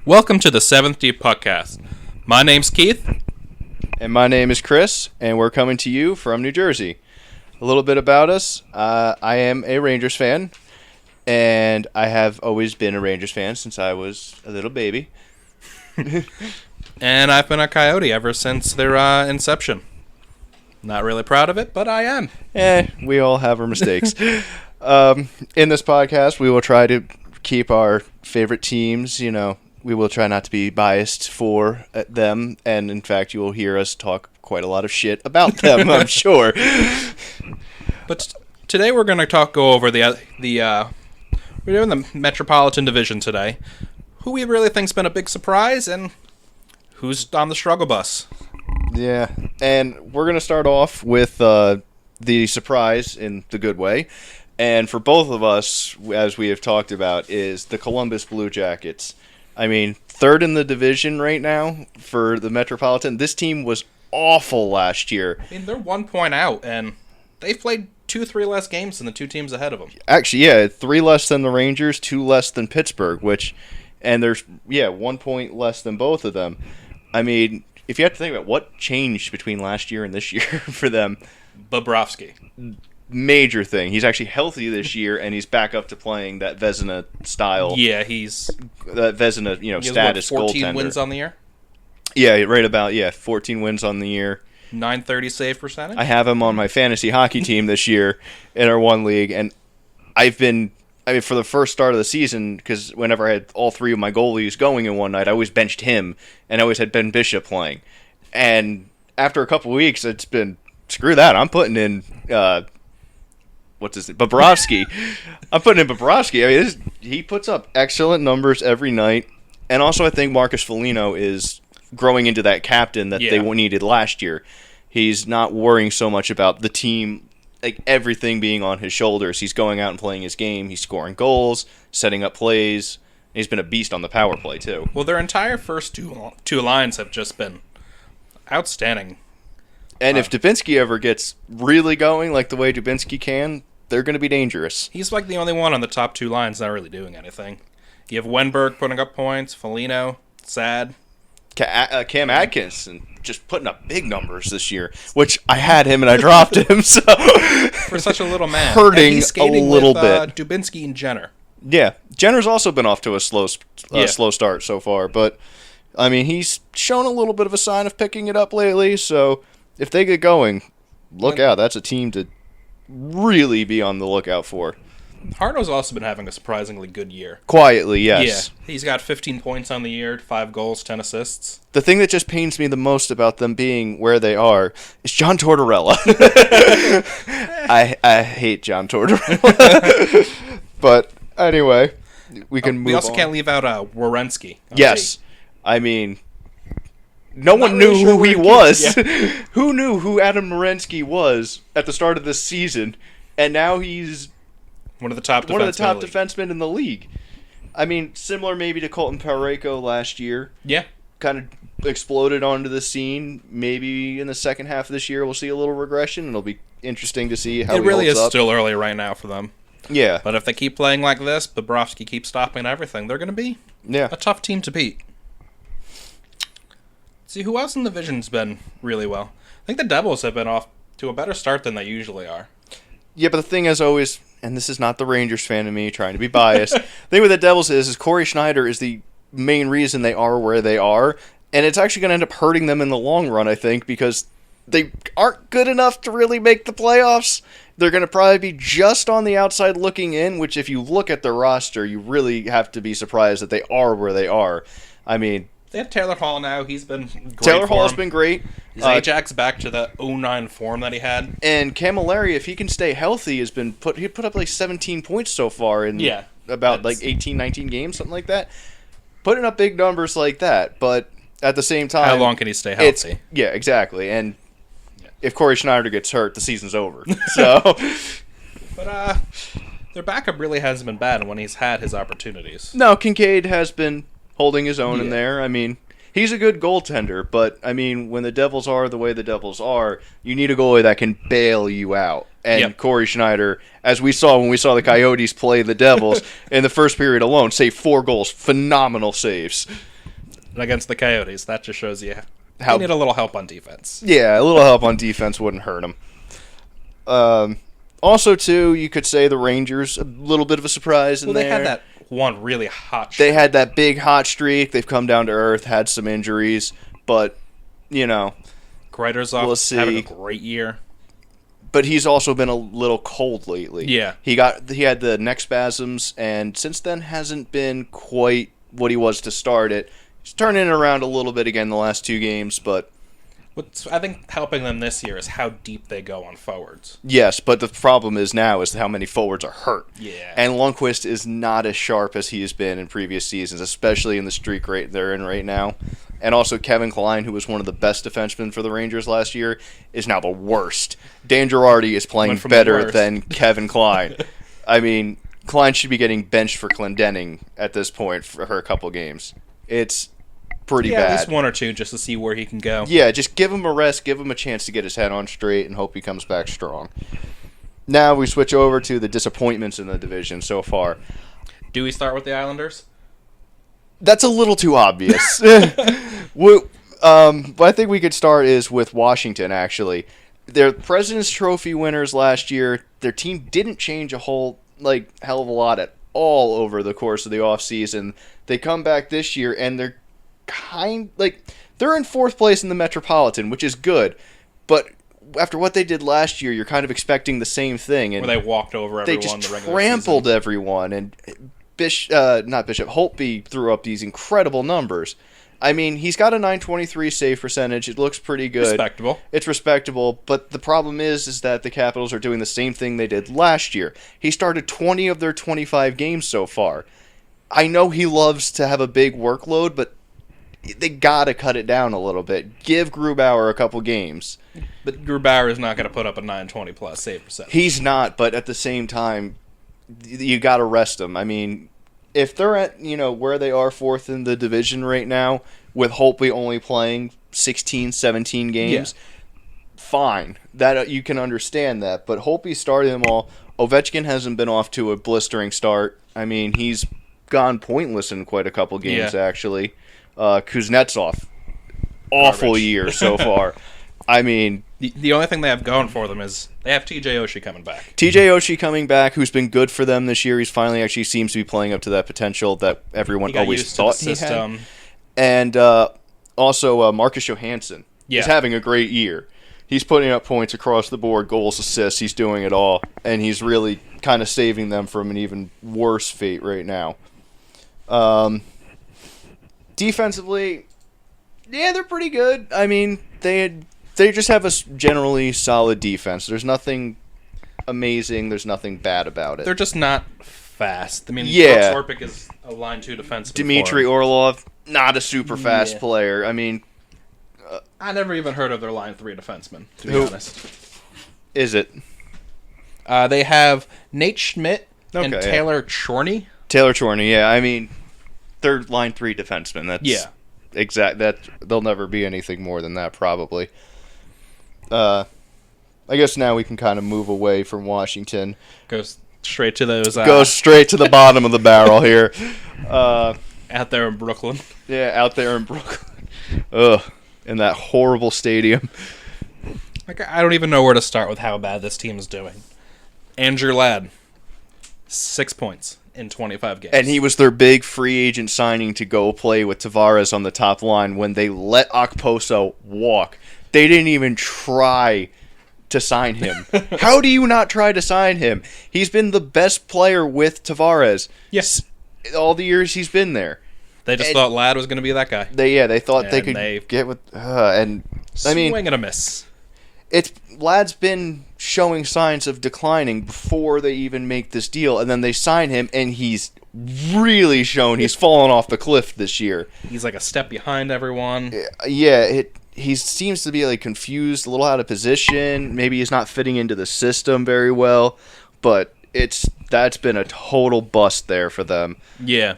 Welcome to the 7th Deep Puckcast. My name's Keith. And my name is Chris, and we're coming to you from New Jersey. A little bit about us. I am a Rangers fan, and I have always been a Rangers fan since I was a little baby. And I've been a Coyote ever since their inception. Not really proud of it, but I am. We all have our mistakes. In this podcast, we will try to keep our favorite teams, we will try not to be biased for them, and in fact, you will hear us talk quite a lot of shit about them, I'm sure. But today we're going to go over we're doing the Metropolitan Division today. Who we really think's been a big surprise, and who's on the struggle bus. Yeah, and we're going to start off with the surprise in the good way. And for both of us, as we have talked about, is the Columbus Blue Jackets. I mean, third in the division right now for the Metropolitan. This team was awful last year. I mean, they're 1 point out, and they've played 2-3 less games than the two teams ahead of them. Actually, yeah, 3 less than the Rangers, 2 less than Pittsburgh, and there's 1 point less than both of them. I mean, if you have to think about what changed between last year and this year for them. Bobrovsky. Major thing. He's actually healthy this year, and he's back up to playing that Vezina style. Yeah, he's that Vezina, status goaltender. 14 wins on the year. Yeah, right about 14 wins on the year. 930 save percentage. I have him on my fantasy hockey team this year in our one league, and for the first start of the season, because whenever I had all 3 of my goalies going in one night, I always benched him, and I always had Ben Bishop playing. And after a couple weeks, it's been screw that. I'm putting in. Bobrovsky. I'm putting in Bobrovsky. I mean, he puts up excellent numbers every night. And also I think Marcus Foligno is growing into that captain that they needed last year. He's not worrying so much about the team, like everything being on his shoulders. He's going out and playing his game. He's scoring goals, setting up plays. And he's been a beast on the power play, too. Well, their entire first two lines have just been outstanding. And if Dubinsky ever gets really going like the way Dubinsky can, they're going to be dangerous. He's like the only one on the top 2 lines not really doing anything. You have Wenberg putting up points, Foligno, sad. Cam Atkinson just putting up big numbers this year, which I had him and I dropped him, so for such a little man, hurting a little bit. Dubinsky and Jenner. Yeah, Jenner's also been off to a slow start so far, but I mean he's shown a little bit of a sign of picking it up lately. So if they get going, look out. That's a team to really be on the lookout for. Hardo's also been having a surprisingly good year. Quietly, yes. Yeah, he's got 15 points on the year, 5 goals, 10 assists. The thing that just pains me the most about them being where they are is John Tortorella. I hate John Tortorella. But anyway, we can move on. We also can't leave out Werenski. Yes. I mean, no one knew who he was. Yeah. Who knew who Adam Werenski was at the start of this season? And now he's one of the top defensemen in the league. I mean, similar maybe to Colton Parayko last year. Yeah. Kind of exploded onto the scene. Maybe in the second half of this year we'll see a little regression. It'll be interesting to see how it really is still early right now for them. Yeah. But if they keep playing like this, Bobrovsky keeps stopping everything, they're going to be a tough team to beat. See, who else in the division's been really well? I think the Devils have been off to a better start than they usually are. Yeah, but the thing is always, and this is not the Rangers fan in me trying to be biased, the thing with the Devils is Corey Schneider is the main reason they are where they are, and it's actually going to end up hurting them in the long run, I think, because they aren't good enough to really make the playoffs. They're going to probably be just on the outside looking in, which if you look at their roster, you really have to be surprised that they are where they are. I mean, they have Taylor Hall now. He's been great. Taylor Hall's been great. Zajak's back to the 09 form that he had. And Camilleri, if he can stay healthy, he put up like 17 points so far in about like 18, 19 games, something like that. Putting up big numbers like that, but at the same time, how long can he stay healthy? Yeah, exactly. And if Corey Schneider gets hurt, the season's over. So, but their backup really hasn't been bad when he's had his opportunities. No, Kincaid has been holding his own in there. I mean, he's a good goaltender, but I mean, when the Devils are the way the Devils are, you need a goalie that can bail you out. And Corey Schneider, as we saw when we saw the Coyotes play the Devils in the first period alone, saved 4 goals, phenomenal saves. against the Coyotes. That just shows you How- they need a little help on defense. Yeah, a little help on defense wouldn't hurt them. Also, too, you could say the Rangers, a little bit of a surprise in Well, they there. had that one really hot They streak. had that big hot streak. They've come down to earth, had some injuries, but, Kreider's we'll see. having a great year. But he's also been a little cold lately. Yeah. He had the neck spasms, and since then hasn't been quite what he was to start it. He's turning it around a little bit again the last 2 games, but What's I think helping them this year is how deep they go on forwards. yes, but the problem is now is how many forwards are hurt. Yeah. And Lundqvist is not as sharp as he has been in previous seasons, especially in the streak rate they're in right now. And also Kevin Kline, who was one of the best defensemen for the Rangers last year, is now the worst. Dan Girardi is playing Went from the better worst. than Kevin Kline. I mean, Kline should be getting benched for Clendenning at this point for a couple games. It's pretty At bad. least 1 or 2 just to see where he can go. Yeah, just give him a rest, give him a chance to get his head on straight, and hope he comes back strong. Now we switch over to the disappointments in the division so far. Do we start with the Islanders? That's a little too obvious. What I think we could start is with Washington, actually. They're President's Trophy winners last year. Their team didn't change a whole, hell of a lot at all over the course of the offseason. They come back this year, and they're they're in 4th place in the Metropolitan, which is good. But after what they did last year, you're kind of expecting the same thing. And Where they walked over everyone they in just the regular trampled season. everyone, and Holtby threw up these incredible numbers. I mean, he's got a .923 save percentage. It looks pretty good. Respectable. It's respectable, but the problem is that the Capitals are doing the same thing they did last year. He started 20 of their 25 games so far. I know he loves to have a big workload, but they gotta cut it down a little bit. Give Grubauer a couple games. But Grubauer is not going to put up a 920 plus save percentage. He's not, but at the same time, you got to rest him. I mean, if they're at, where they are 4th in the division right now, with Holtby only playing 16, 17 games, fine. That you can understand that. But Holtby started them all. Ovechkin hasn't been off to a blistering start. I mean, he's gone pointless in quite a couple games, actually. Kuznetsov, awful Garbage. year so far. I mean, The only thing they have going for them is they have TJ Oshie coming back. TJ Oshie coming back, who's been good for them this year. He's finally actually seems to be playing up to that potential that everyone He got always used to the thought he had. system. And also Marcus Johansson is having a great year. He's putting up points across the board, goals, assists. He's doing it all, and he's really kind of saving them from an even worse fate right now. Defensively, yeah, they're pretty good. I mean, they just have a generally solid defense. There's nothing amazing. There's nothing bad about it. They're just not fast. I mean, Yeah. Orpik is a line 2 defenseman. Dmitry for him. Orlov, not a super fast Yeah. player. I mean, I never even heard of their line 3 defenseman, to be Who? honest. is it They have Nate Schmidt and Okay, yeah. Taylor Chorney. Taylor Chorney? Yeah, I mean, they're line 3 defensemen. That's Yeah. exact. That they'll never be anything more than that, probably. I guess now we can kind of move away from Washington. Goes straight to those Go straight to the bottom of the barrel here. out there in Brooklyn. Yeah, out there in Brooklyn. Ugh, in that horrible stadium. Like, I don't even know where to start with how bad this team is doing. Andrew Ladd, 6 points in 25 games. And he was their big free agent signing to go play with Tavares on the top line when they let Okposo walk. They didn't even try to sign him. How do you not try to sign him? He's been the best player with Tavares. Yes. All the years he's been there. They just And- thought Ladd was going to be that guy. They thought they And could they- get with and I mean Swing and a miss. Ladd's been showing signs of declining before they even make this deal, and then they sign him, and he's really shown he's fallen off the cliff this year. He's like a step behind everyone. Yeah, he seems to be confused, a little out of position. Maybe he's not fitting into the system very well, but that's been a total bust there for them. Yeah.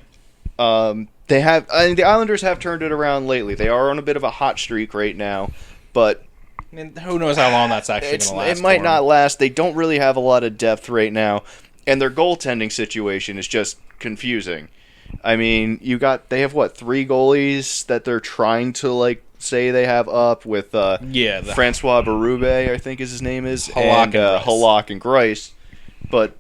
The Islanders have turned it around lately. They are on a bit of a hot streak right now, but I mean, who knows how long that's actually going to last. it might for not him. last. They don't really have a lot of depth right now, and their goaltending situation is just confusing. I mean, they have what, 3 goalies that they're trying to like say they have up with Francois Berube, I think his name is, Halak and Grice. But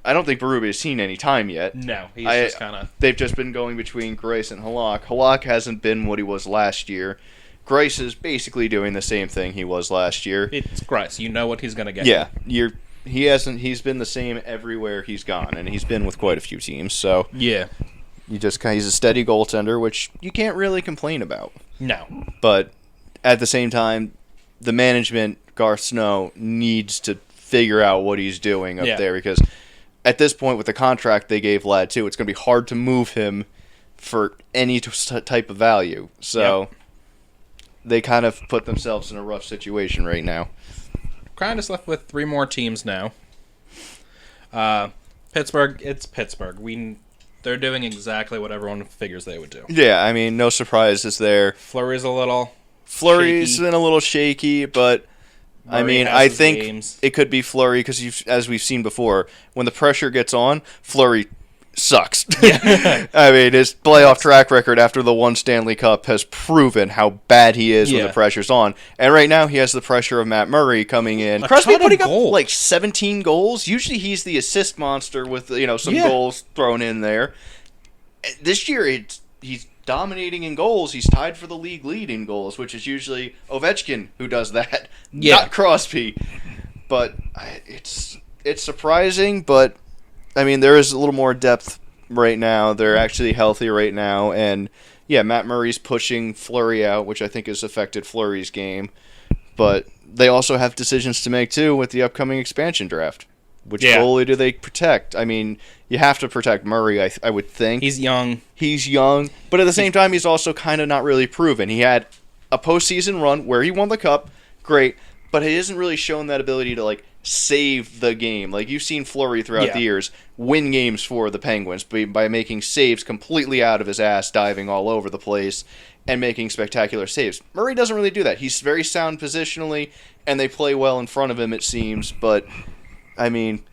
I don't think Berube has seen any time yet. No, he's just kind of... They've just been going between Grice and Halak. Halak hasn't been what he was last year. Grice is basically doing the same thing he was last year. It's Grice. You know what he's going to get. Yeah, he's been the same everywhere he's gone, and he's been with quite a few teams. So yeah, he's a steady goaltender, which you can't really complain about. No, but at the same time, the management, Garth Snow, needs to figure out what he's doing up there, because at this point with the contract they gave Ladd too, it's going to be hard to move him for any type of value. So they kind of put themselves in a rough situation right now. Kind of left with 3 more teams now. Pittsburgh, it's Pittsburgh. They're doing exactly what everyone figures they would do. Yeah, I mean, no surprises there. Fleury's been a little shaky, but Murray, I mean, I think it could be Fleury because, as we've seen before, when the pressure gets on, Fleury sucks. Yeah. I mean, his playoff track record after the 1 Stanley Cup has proven how bad he is when the pressure's on. And right now, he has the pressure of Matt Murray coming in. Crosby putting up like 17 goals. Usually, he's the assist monster with some goals thrown in there. This year, he's dominating in goals. He's tied for the league lead in goals, which is usually Ovechkin who does that, not Crosby. But it's surprising, but I mean, there is a little more depth right now. They're actually healthy right now. And, Matt Murray's pushing Fleury out, which I think has affected Fleury's game. But they also have decisions to make, too, with the upcoming expansion draft. Which goalie do they protect? I mean, you have to protect Murray, I would think. He's young. But at the same time, he's also kind of not really proven. He had a postseason run where he won the Cup. Great. But he hasn't really shown that ability to, save the game. Like, you've seen Fleury throughout the years win games for the Penguins by making saves completely out of his ass, diving all over the place, and making spectacular saves. Murray doesn't really do that. He's very sound positionally, and they play well in front of him, it seems. But, I mean,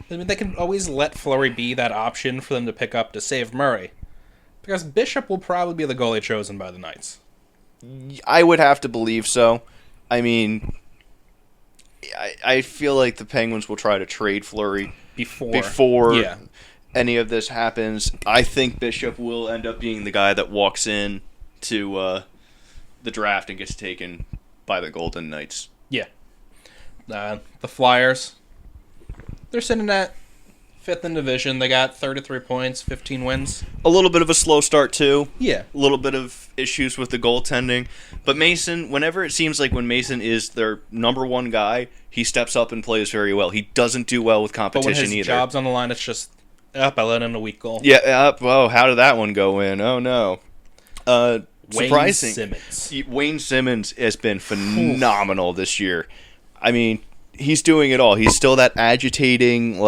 they can always let Fleury be that option for them to pick up to save Murray. Because Bishop will probably be the goalie chosen by the Knights. I would have to believe so. I mean, I feel like the Penguins will try to trade Fleury before any of this happens. I think Bishop will end up being the guy that walks in to the draft and gets taken by the Golden Knights. Yeah. The Flyers, they're sitting at 5th in division. They got 33 points, 15 wins. A little bit of a slow start, too. Yeah. A little bit of issues with the goaltending. But Mason, whenever it seems like when Mason is their number 1 guy, he steps up and plays very well. He doesn't do well with competition either. But when his job's on the line, it's just, I let in a weak goal. Yeah, how did that one go in? Oh, no. Surprising. Wayne Simmons has been phenomenal this year. I mean, he's doing it all. He's still that agitating,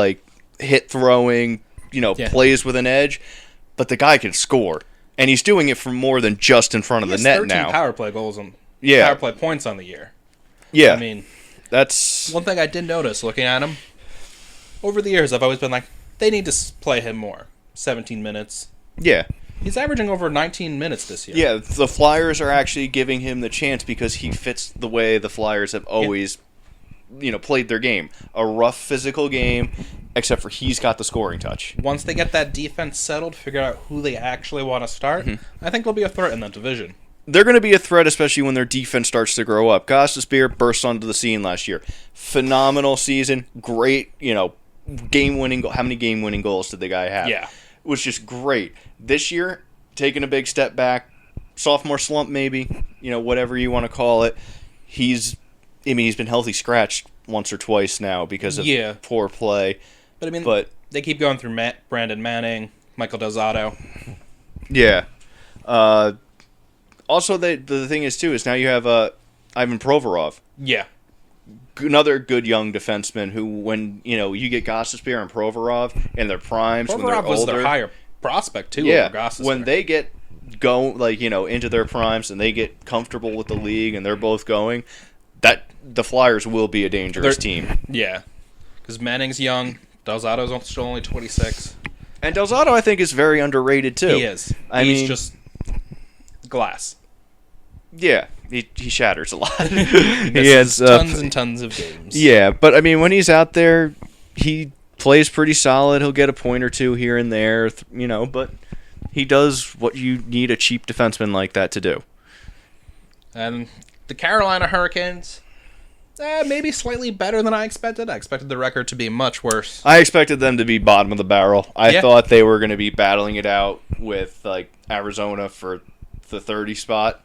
hit throwing, plays with an edge, but the guy can score, and he's doing it from more than just in front of the net 13 now. Power play goals and power play points on the year. Yeah, I mean, that's one thing I did notice looking at him. Over the years, I've always been like, they need to play him more. 17 minutes. Yeah. He's averaging over 19 minutes this year. Yeah, the Flyers are actually giving him the chance because he fits the way the Flyers have always played their game. A rough physical game, except for he's got the scoring touch. Once they get that defense settled, figure out who they actually want to start, I think they'll be a threat in that division. They're going to be a threat, especially when their defense starts to grow up. Gostisbehere burst onto the scene last year. Phenomenal season. Great, game-winning goal. How many game-winning goals did the guy have? Yeah. It was just great. This year, taking a big step back. Sophomore slump, maybe. Whatever you want to call it. He's been healthy scratched once or twice now because of poor play. But they keep going through Brandon Manning, Michael Del Zotto. Yeah. Also, the thing is, too, is now you have Ivan Provorov. Yeah. Another good young defenseman who, when, you get Gostisbehere and Provorov in their primes, when they're older. Provorov was their higher prospect, too, over Gostisbehere. When they get into their primes and they get comfortable with the league and they're both going, that the Flyers will be a dangerous team. Yeah. Because Manning's young. Del Zotto's still only 26. And Del Zotto, I think, is very underrated, too. He is. I He's mean, just glass. Yeah, he shatters a lot. He has tons and tons of games. Yeah, but I mean, when he's out there, he plays pretty solid. He'll get a point or two here and there, but he does what you need a cheap defenseman like that to do. And the Carolina Hurricanes, maybe slightly better than I expected. I expected the record to be much worse. I expected them to be bottom of the barrel. I thought they were going to be battling it out with Arizona for the 30 spot.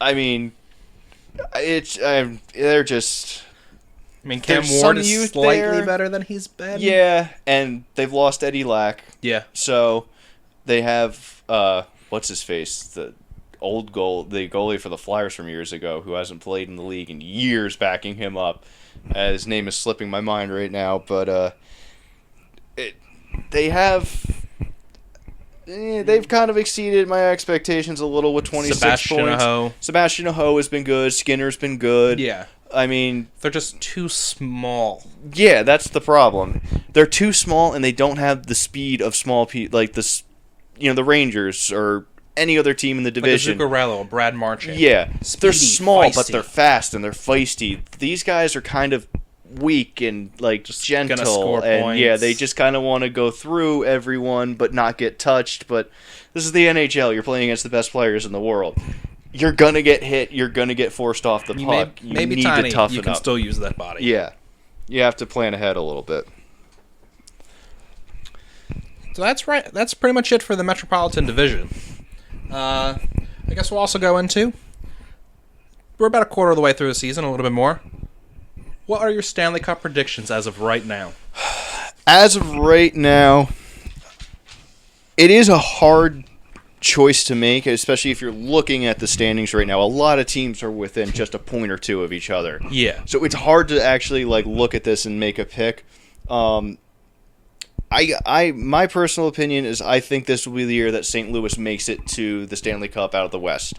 I mean, they're just. I mean, Cam Ward is slightly better than he's been. Yeah, and they've lost Eddie Lack. Yeah. So they have what's his face, the goalie for the Flyers from years ago, who hasn't played in the league in years, backing him up. His name is slipping my mind right now, but they have. They've kind of exceeded my expectations a little with 26 points. Sebastian Aho has been good. Skinner's been good. Yeah. I mean, they're just too small. Yeah, that's the problem. They're too small, and they don't have the speed of small like this, the Rangers or any other team in the division. Like Zuccarello, Brad Marchand. Yeah, Speedy, they're small, feisty. But they're fast and they're feisty. These guys are kind of weak and just gentle, gonna score and points. they just kind of want to go through everyone but not get touched. But this is the NHL. You're playing against the best players in the world. You're gonna get hit. You're gonna get forced off the puck. You maybe need tiny. to toughen you can up. Still use that body. Yeah, you have to plan ahead a little bit. So that's right. That's pretty much it for the Metropolitan Division. I guess we'll also go into. We're about a quarter of the way through the season, a little bit more. What are your Stanley Cup predictions as of right now? As of right now, it is a hard choice to make, especially if you're looking at the standings right now. A lot of teams are within just a point or two of each other. Yeah. So it's hard to actually look at this and make a pick. My personal opinion is I think this will be the year that St. Louis makes it to the Stanley Cup out of the West.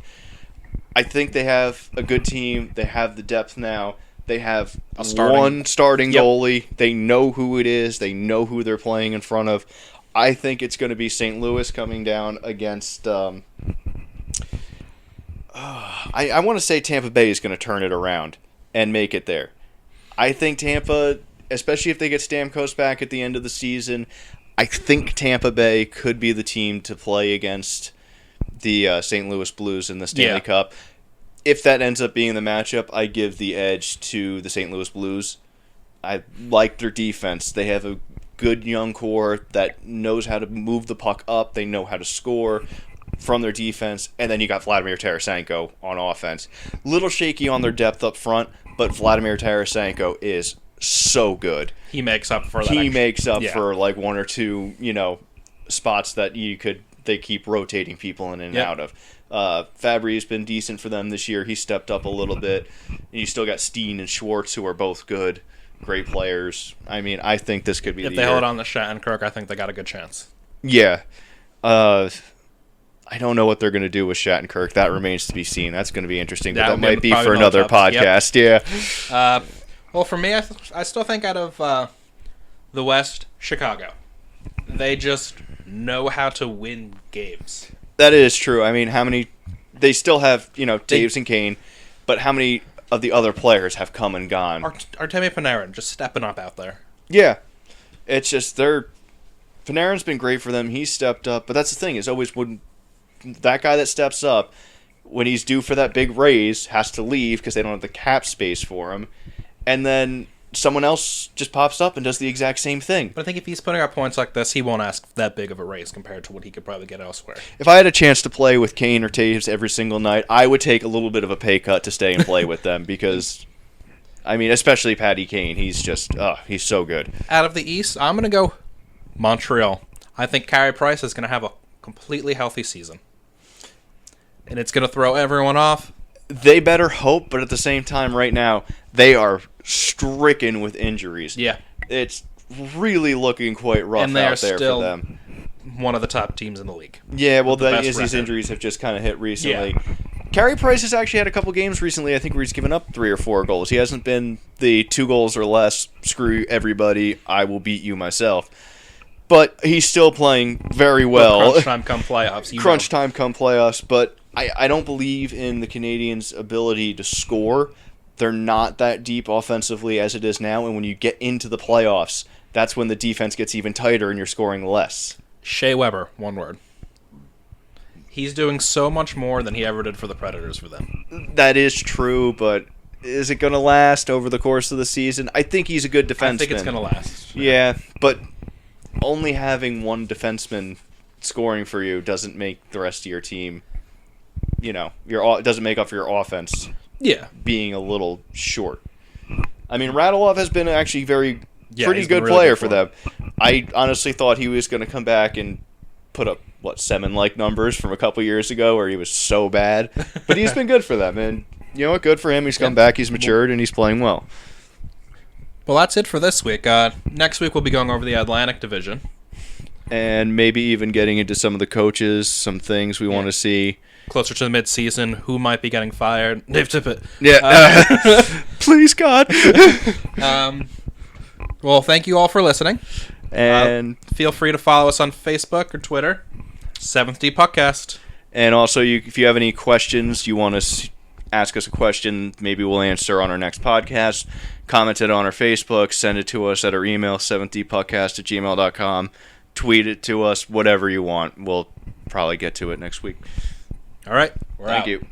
I think they have a good team. They have the depth now. They have one starting goalie. They know who it is. They know who they're playing in front of. I think it's going to be St. Louis coming down against... I want to say Tampa Bay is going to turn it around and make it there. I think Tampa, especially if they get Stamkos back at the end of the season, I think Tampa Bay could be the team to play against the St. Louis Blues in the Stanley Cup. If that ends up being the matchup, I give the edge to the St. Louis Blues. I like their defense. They have a good young core that knows how to move the puck up. They know how to score from their defense. And then you got Vladimir Tarasenko on offense. Little shaky on their depth up front, but Vladimir Tarasenko is so good. He makes up for that. He makes up for one or two, spots that they keep rotating people in and out of. Fabry's been decent for them this year. He stepped up a little bit. And you still got Steen and Schwartz, who are both good, great players. I mean, I think this could be the year. If they hold on to Shattenkirk, I think they got a good chance. Yeah. I don't know what they're going to do with Shattenkirk. That remains to be seen. That's going to be interesting, but that might be for another podcast. Yep. Yeah. Well, for me, I still think out of the West, Chicago. They just know how to win games. That is true. I mean, how many... They still have, Taves and Kane, but how many of the other players have come and gone? Artemi Panarin just stepping up out there. Yeah. It's just Panarin's been great for them. He's stepped up, but that's the thing, is always when that guy that steps up, when he's due for that big raise, has to leave because they don't have the cap space for him, and then someone else just pops up and does the exact same thing. But I think if he's putting up points like this, he won't ask that big of a raise compared to what he could probably get elsewhere. If I had a chance to play with Kane or Taves every single night, I would take a little bit of a pay cut to stay and play with them because, I mean, especially Patty Kane, he's just, he's so good. Out of the East, I'm going to go Montreal. I think Carey Price is going to have a completely healthy season. And it's going to throw everyone off. They better hope, but at the same time right now, they are stricken with injuries. Yeah. It's really looking quite rough and they out there still for them. One of the top teams in the league. Yeah, well, these injuries have just kind of hit recently. Yeah. Carey Price has actually had a couple games recently, I think, where he's given up 3 or 4 goals. He hasn't been the 2 goals or less, screw everybody, I will beat you myself. but he's still playing very well. Crunch time come playoffs. Crunch time come playoffs, but I don't believe in the Canadiens' ability to score. They're not that deep offensively as it is now, and when you get into the playoffs, that's when the defense gets even tighter and you're scoring less. Shea Weber, one word. He's doing so much more than he ever did for the Predators for them. That is true, but is it going to last over the course of the season? I think he's a good defenseman. I think it's going to last. Yeah, but only having one defenseman scoring for you doesn't make the rest of your team, it doesn't make up for your offense. Yeah. Being a little short. I mean, Radulov has been actually pretty good really player good for them. I honestly thought he was going to come back and put up, Semin-like numbers from a couple years ago where he was so bad. But he's been good for them, and you know what? Good for him. He's come back, he's matured, and he's playing well. Well, that's it for this week. Next week we'll be going over the Atlantic Division. And maybe even getting into some of the coaches, some things we want to see. Closer to the mid-season, who might be getting fired? Dave Tippett. Yeah. Please, God. Well, thank you all for listening. And feel free to follow us on Facebook or Twitter. 7th D Puckcast. And also, if you have any questions, you want to ask us a question, maybe we'll answer on our next podcast. Comment it on our Facebook. Send it to us at our email, 7thdpuckcast@gmail.com. Tweet it to us, whatever you want. We'll probably get to it next week. All right. Thank you.